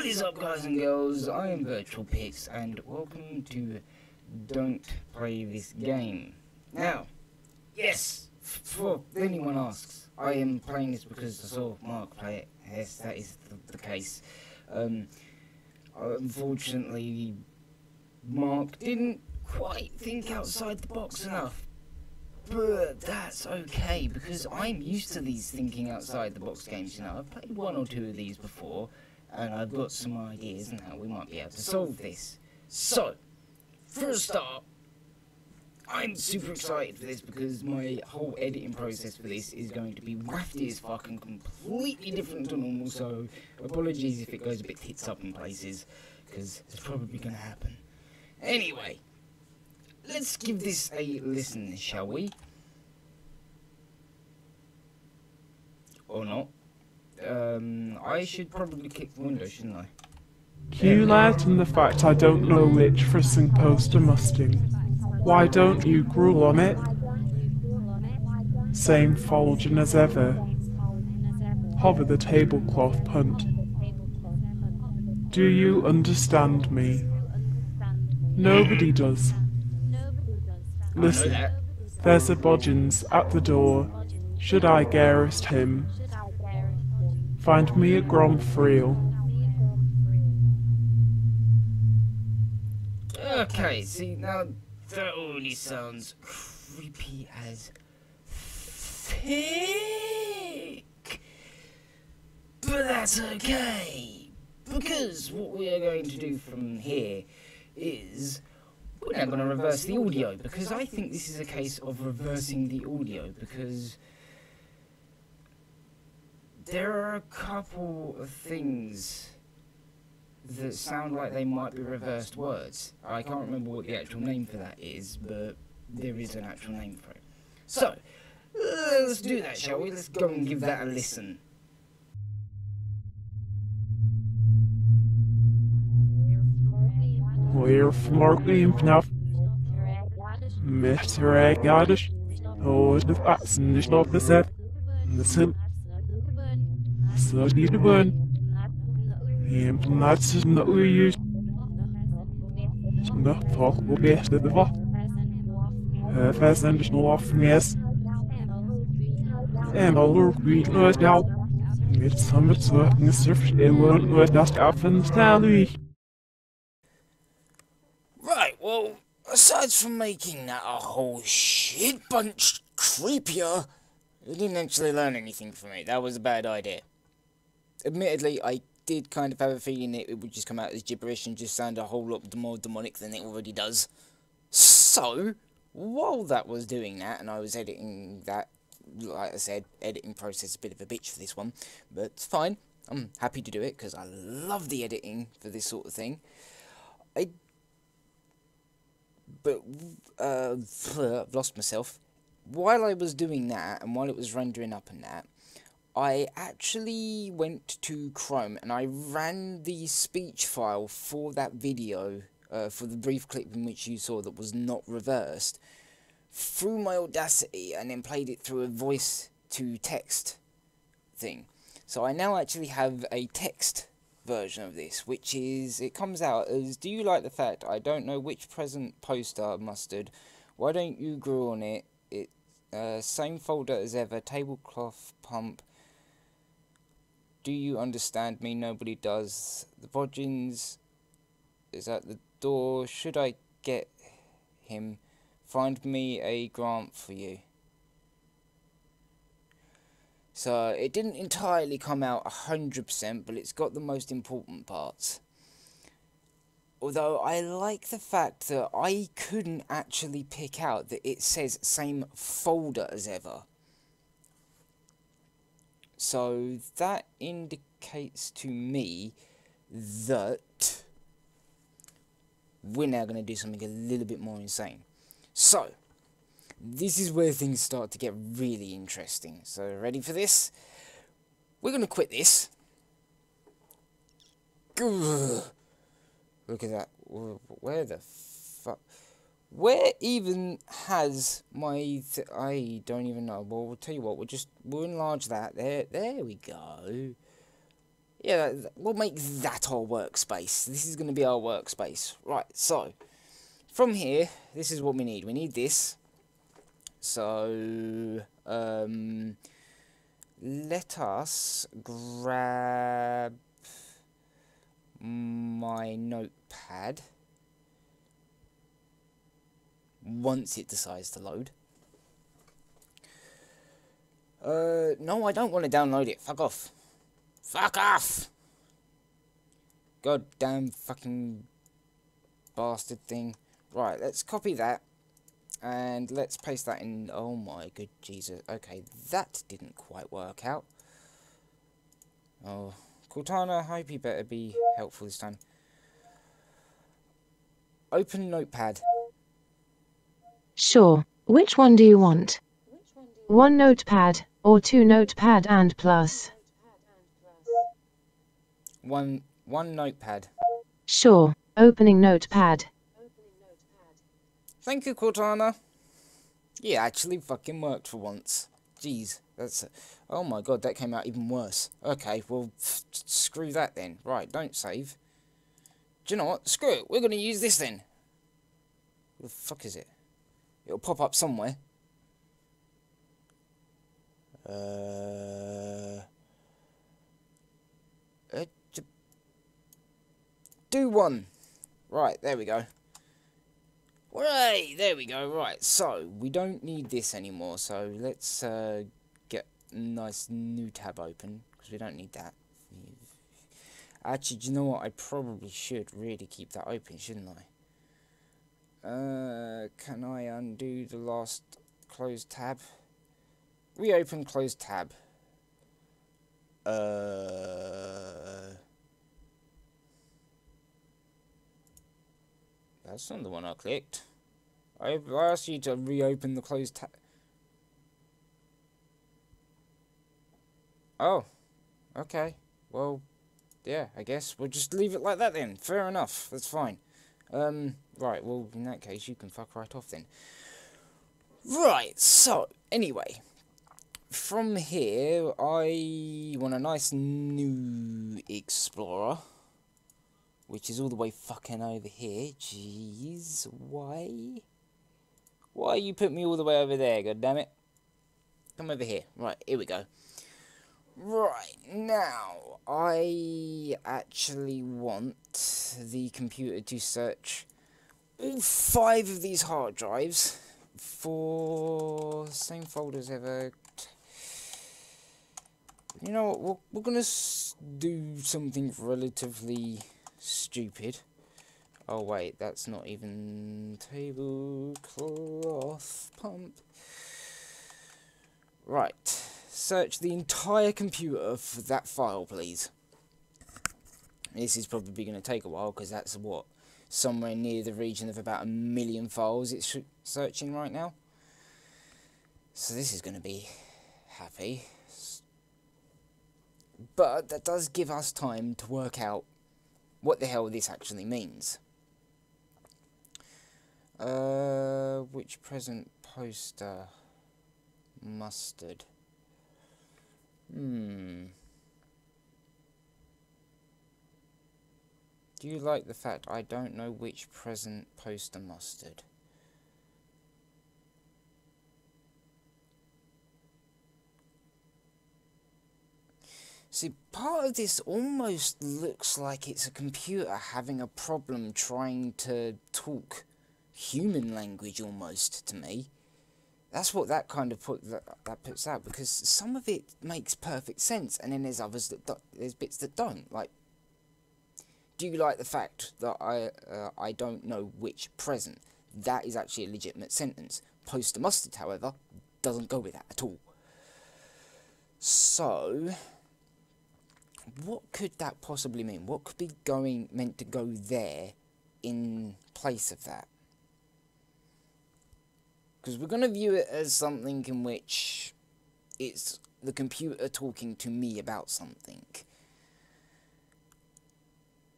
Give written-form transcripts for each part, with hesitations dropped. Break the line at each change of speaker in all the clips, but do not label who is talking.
What is up, guys and girls? I am Virtual and welcome to Don't Play This Game. Now, yes, for anyone asks, I am playing this because I saw Mark play it. Yes, that is the case. Unfortunately, Mark didn't quite think outside the box enough. But that's okay, because I'm used to these thinking outside the box games, you know. I've played one or two of these before, and I've got some ideas on how we might be able to solve this. So, for a start, I'm super excited for this because my whole editing process for this is going to be wafty as fuck and completely different to normal, so apologies if it goes a bit tits up in places, because it's probably going to happen. Anyway, let's give this a listen, shall we? Or not. I should probably kick the window, shouldn't I?
You lied in the fact I don't know which frissing poster musting. Why don't you gruel on it? Same Folgen as ever. Hover the tablecloth punt. Do you understand me? Nobody does. Listen, there's a Bodgens at the door. Should I garrist him? Find me a Gromfriel.
Okay, see, now that already sounds creepy as thick. But that's okay, because what we are going to do from here is we're now going to reverse the audio, because I think this is a case of reversing the audio, because there are a couple of things that sound like they might be reversed words. I can't remember what the actual name for that is, but there is an actual name for it. So, let's do that, shall we? Let's go and give that a listen.
We're smoking enough. Mr. Agadish. Oh, the facts and the stop the set. The sim. So need to burn. The implements that we use. The talk will be to the va. Fast and no off from yes. And all our great noise now. It's some of the surf. It won't let us up and tally.
Right, well, aside from making that a whole shit bunch creepier, I didn't actually learn anything from it. That was a bad idea. Admittedly, I did kind of have a feeling it would just come out as gibberish and just sound a whole lot more demonic than it already does. So, while that was doing that, and I was editing that, like I said, editing process is a bit of a bitch for this one, but it's fine. I'm happy to do it, because I love the editing for this sort of thing. I've lost myself. While I was doing that, and while it was rendering up and that, I actually went to Chrome and I ran the speech file for that video, for the brief clip in which you saw that was not reversed, through my Audacity, and then played it through a voice to text thing. So I now actually have a text version of this, which is, it comes out as, do you like the fact I don't know which present poster mustard? Why don't you grow on it? Same folder as ever, tablecloth pump. Do you understand me? Nobody does. The Bodgens is at the door. Should I get him? Find me a grant for you. So, it didn't entirely come out 100%, but it's got the most important parts. Although, I like the fact that I couldn't actually pick out that it says same folder as ever. So, that indicates to me that we're now going to do something a little bit more insane. So, this is where things start to get really interesting. So, ready for this? We're going to quit this. Ugh. Look at that. Where the fuck? Where even has my... I don't even know. Well, we'll tell you what. We'll enlarge that. There we go. Yeah, we'll make that our workspace. This is going to be our workspace. Right, so, from here, this is what we need. We need this. So, let us grab my notepad once it decides to load. No, I don't want to download it. Fuck off. Fuck off! Goddamn fucking bastard thing. Right, let's copy that. And let's paste that in. Oh my good Jesus. Okay, that didn't quite work out. Oh, Cortana, I hope you better be helpful this time. Open Notepad.
Sure. Which one do you want? One notepad, or two notepad and plus?
One notepad.
Sure. Opening notepad.
Thank you, Cortana. Yeah, actually fucking worked for once. Jeez, that's... Oh my god, that came out even worse. Okay, well, screw that then. Right, don't save. Do you know what? Screw it. We're going to use this then. What the fuck is it? It'll pop up somewhere. Do one. Right, there we go. Hooray! There we go. Right, so we don't need this anymore. So let's get a nice new tab open because we don't need that. Actually, do you know what? I probably should really keep that open, shouldn't I? Can I undo the last closed tab? Reopen closed tab. That's not the one I clicked. I asked you to reopen the closed tab. Oh. Okay. Well, yeah, I guess we'll just leave it like that then. Fair enough. That's fine. Right, well, in that case, you can fuck right off then. Right, so, anyway. From here, I want a nice new Explorer. Which is all the way fucking over here. Jeez, why? Why you put me all the way over there, goddammit? Come over here. Right, here we go. Right, now, I actually want the computer to search all 5 of these hard drives for same folders ever. You know what, we're gonna do something relatively stupid. Oh wait, that's not even tablecloth pump. Right, search the entire computer for that file, please. This is probably going to take a while because that's what, somewhere near the region of about 1 million files it's searching right now. So this is going to be happy. But that does give us time to work out what the hell this actually means. Which present poster? Mustard. Do you like the fact I don't know which present poster mustard? See, part of this almost looks like it's a computer having a problem trying to talk human language almost to me. That's what that kind of that puts out, because some of it makes perfect sense, and then there's others that there's bits that don't. Like, do you like the fact that I don't know which present? That is actually a legitimate sentence. Poster mustard, however, doesn't go with that at all. So, what could that possibly mean? What could be meant to go there in place of that? Because we're going to view it as something in which it's the computer talking to me about something.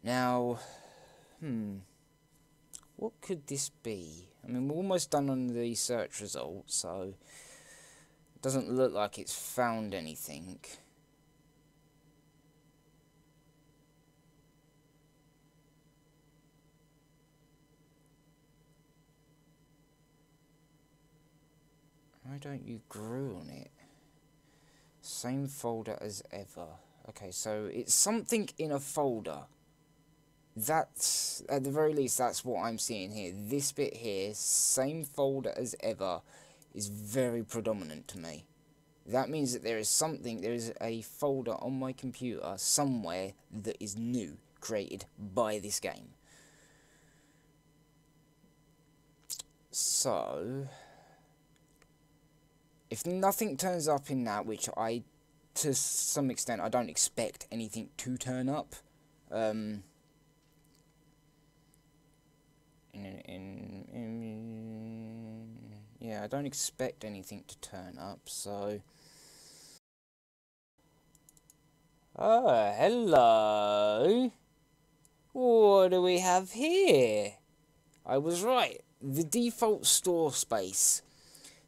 Now, what could this be? I mean, we're almost done on the search results, so it doesn't look like it's found anything. Why don't you grew on it? Same folder as ever. Okay, so it's something in a folder. That's, at the very least, that's what I'm seeing here. This bit here, same folder as ever, is very predominant to me. That means that there is something, there is a folder on my computer somewhere that is new, created by this game. So, if nothing turns up in that, which to some extent, I don't expect anything to turn up. Yeah, I don't expect anything to turn up, so... Oh, hello! What do we have here? I was right. The default store space.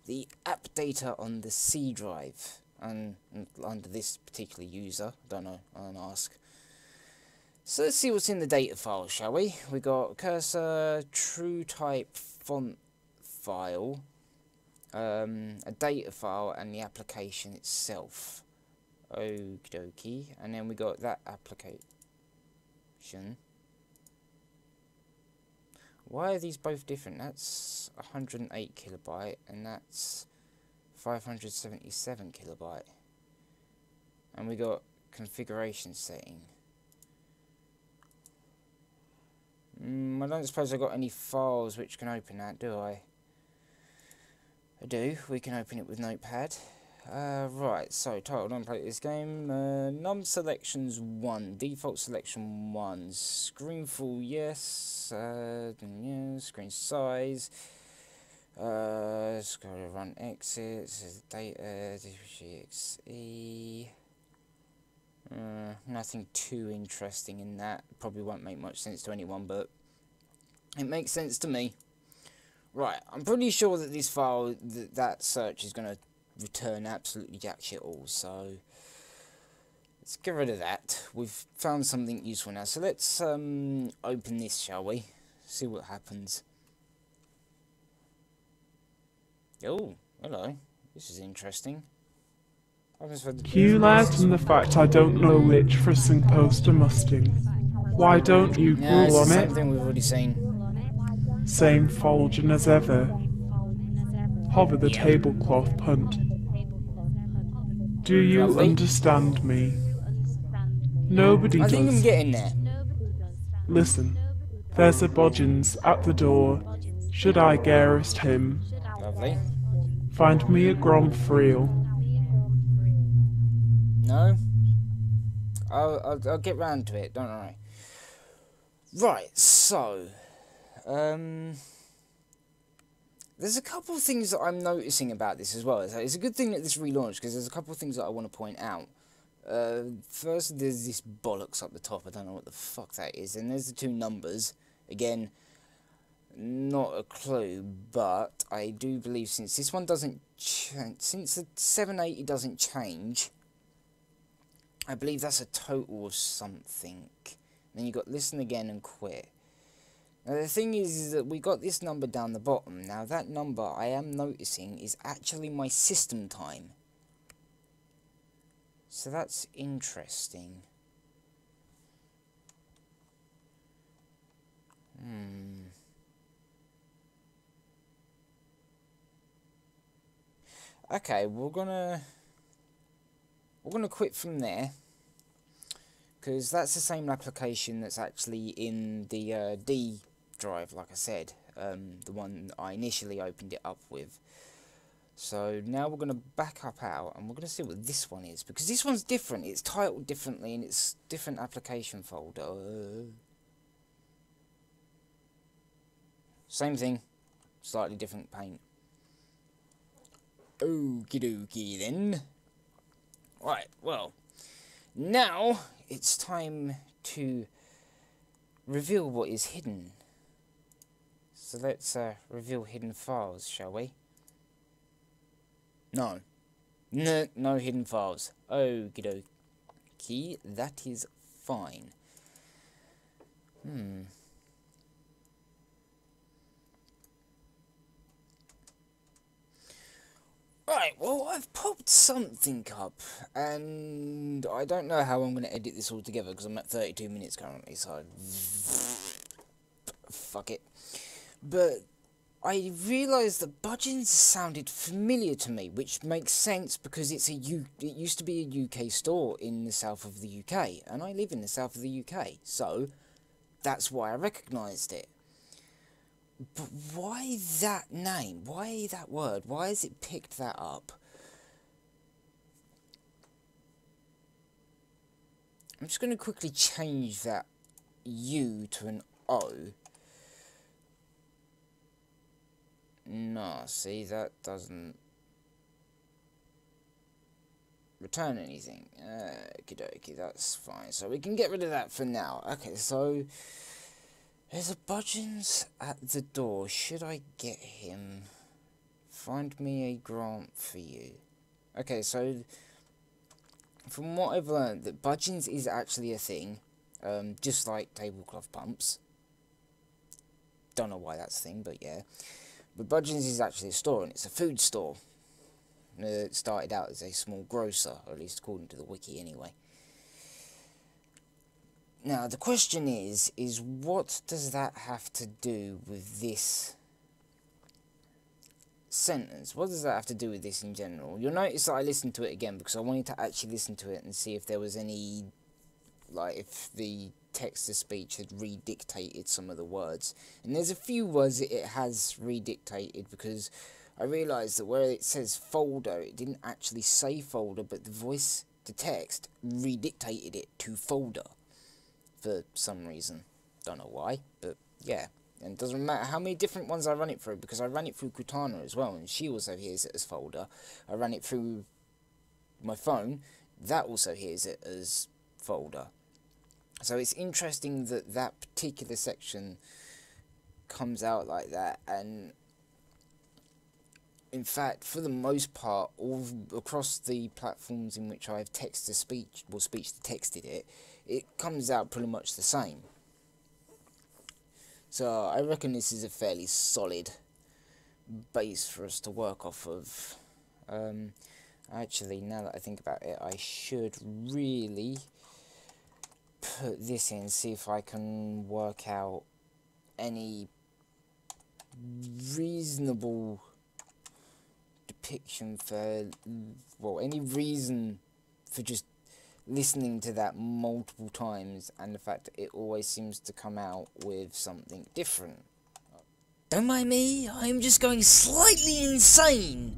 The app data on the C drive. And under this particular user. I don't know, I'll ask. So let's see what's in the data file, shall we? We got cursor, true type font file, a data file, and the application itself. Okie dokie. And then we got that application. Why are these both different? That's 108 kilobyte and that's 577 kilobyte. And we got configuration setting. I don't suppose I've got any files which can open that, do I? I do. We can open it with Notepad. Right, so title, don't play this game. Num selections 1, default selection 1, screen full yes, yeah, screen size, scroll to run exit, says data, exe. Nothing too interesting in that. Probably won't make much sense to anyone, but it makes sense to me. Right, I'm pretty sure that this file, that search is going to return absolutely jack shit all, so let's get rid of that. We've found something useful now, so let's open this, shall we? See what happens. Oh, hello. This is interesting.
You lied from the fact I don't know which frissing poster musting. Why don't you
No, it's
gruel
the
on
same
it?
thing we've already seen.
Same folging as ever. Hover the
Yep.
tablecloth punt. Do you
Lovely.
understand me? Nobody
I think I'm
does.
getting there.
Listen, there's a Bodgins at the door. Should I garrist him?
Lovely.
Find me a Gromfriel.
No? I'll get round to it, don't worry. Right, so... there's a couple of things that I'm noticing about this as well. It's a good thing that this relaunched, because there's a couple of things that I want to point out. First, there's this bollocks up the top. I don't know what the fuck that is. And there's the two numbers. Again, not a clue, but I do believe since this one doesn't since the 780 doesn't change, I believe that's a total of something. Then you got listen again and quit. Now the thing is that we got this number down the bottom. Now that number I am noticing is actually my system time. So that's interesting. Okay, we're gonna quit from there, because that's the same application that's actually in the D drive, like I said, the one I initially opened it up with. So now we're going to back up out and we're going to see what this one is, because this one's different. It's titled differently and it's different application folder. Same thing, slightly different paint. Okie dokie then. Right, well, now it's time to reveal what is hidden. So let's reveal hidden files, shall we? No. No hidden files. Okie dokie, that is fine. well, I've popped something up, and I don't know how I'm going to edit this all together, because I'm at 32 minutes currently, so... fuck it. But I realised that Budgeons sounded familiar to me, which makes sense because it used to be a UK store in the south of the UK, and I live in the south of the UK, so that's why I recognised it. But why that name? Why that word? Why has it picked that up? I'm just going to quickly change that U to an O. No, see, that doesn't return anything. Okie dokie, that's fine. So we can get rid of that for now. Okay, so there's a Budgeons at the door. Should I get him? Find me a grant for you. Okay, so from what I've learned, that Budgeons is actually a thing, just like tablecloth pumps. Don't know why that's a thing, but yeah. But Budgeons is actually a store, and it's a food store. It started out as a small grocer, or at least according to the wiki anyway. Now, the question is what does that have to do with this sentence? What does that have to do with this in general? You'll notice that I listened to it again, because I wanted to actually listen to it and see if there was any, like, if the text-to-speech had redictated some of the words. And there's a few words that it has redictated, because I realised that where it says folder, it didn't actually say folder, but the voice-to-text redictated it to folder for some reason. Don't know why, but yeah. And it doesn't matter how many different ones I run it through, because I ran it through Cortana as well, and she also hears it as folder. I ran it through my phone, that also hears it as folder. So it's interesting that that particular section comes out like that, and in fact, for the most part, all across the platforms in which I've text-to-speech, or speech-to-texted it, it comes out pretty much the same. So I reckon this is a fairly solid base for us to work off of. Actually, now that I think about it, I should really put this in, see if I can work out any reasonable depiction for, well, any reason for just listening to that multiple times, and the fact that it always seems to come out with something different. Don't mind me, I'm just going slightly insane,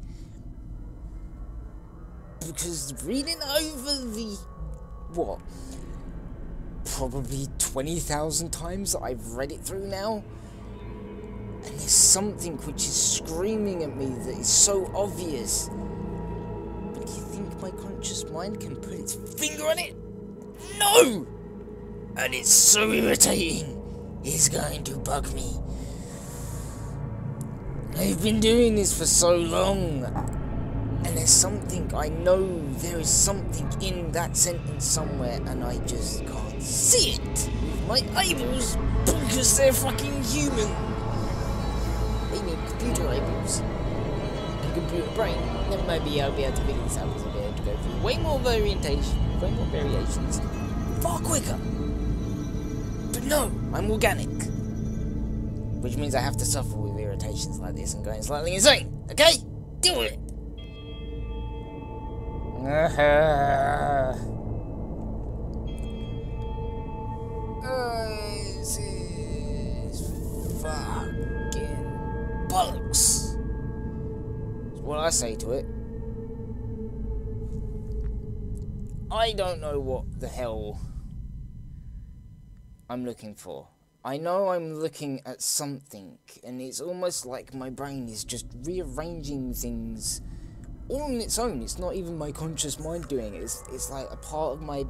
because reading over the, what, probably 20,000 times that I've read it through now, and there's something which is screaming at me that is so obvious. But do you think my conscious mind can put its finger on it? No! And it's so irritating. It's going to bug me. I've been doing this for so long, and there's something, I know there is something in that sentence somewhere, and I just can't see it with my eyeballs, because they're fucking human. They need computer eyeballs and computer brain. Then maybe I'll be able to figure this out, because I'll be able to go through way more variations, far quicker. But no, I'm organic, which means I have to suffer with irritations like this and going slightly insane. Okay, deal with it. This is fucking bollocks. That's what I say to it. I don't know what the hell I'm looking for. I know I'm looking at something, and it's almost like my brain is just rearranging things all on its own. It's not even my conscious mind doing it. It's like a part of my,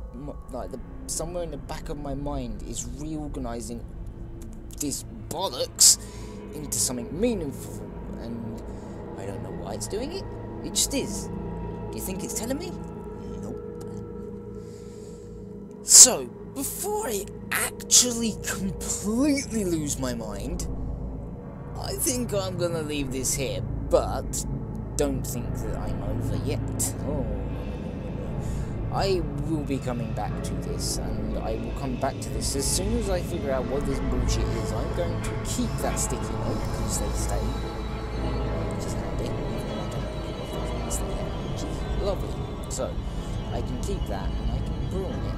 like, somewhere in the back of my mind is reorganizing this bollocks into something meaningful, and I don't know why it's doing it. It just is. Do you think it's telling me? Nope. So, before I actually completely lose my mind, I think I'm gonna leave this here, but don't think that I'm over yet. Oh, I will be coming back to this, and I will come back to this as soon as I figure out what this bullshit is. I'm going to keep that sticky note because they stay, which is handy. Lovely. So I can keep that, and I can brew on it.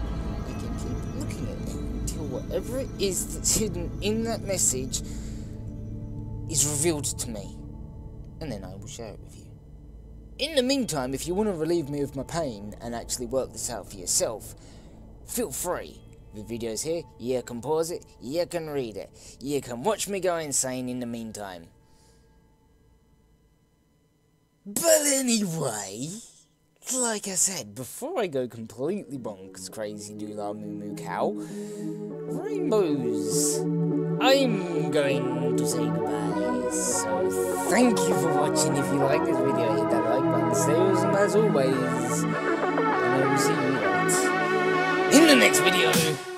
I can keep looking at it until whatever it is that's hidden in that message is revealed to me, and then I will share it with you. In the meantime, if you want to relieve me of my pain and actually work this out for yourself, feel free. The video's here, you can pause it, you can read it, you can watch me go insane in the meantime. But anyway, like I said, before I go completely bonkers crazy doolah moo moo cow, rainbows, I'm going to say goodbye. So thank you for watching. If you like this video, hit that like button, stay awesome as always, and I will see you guys in the next video.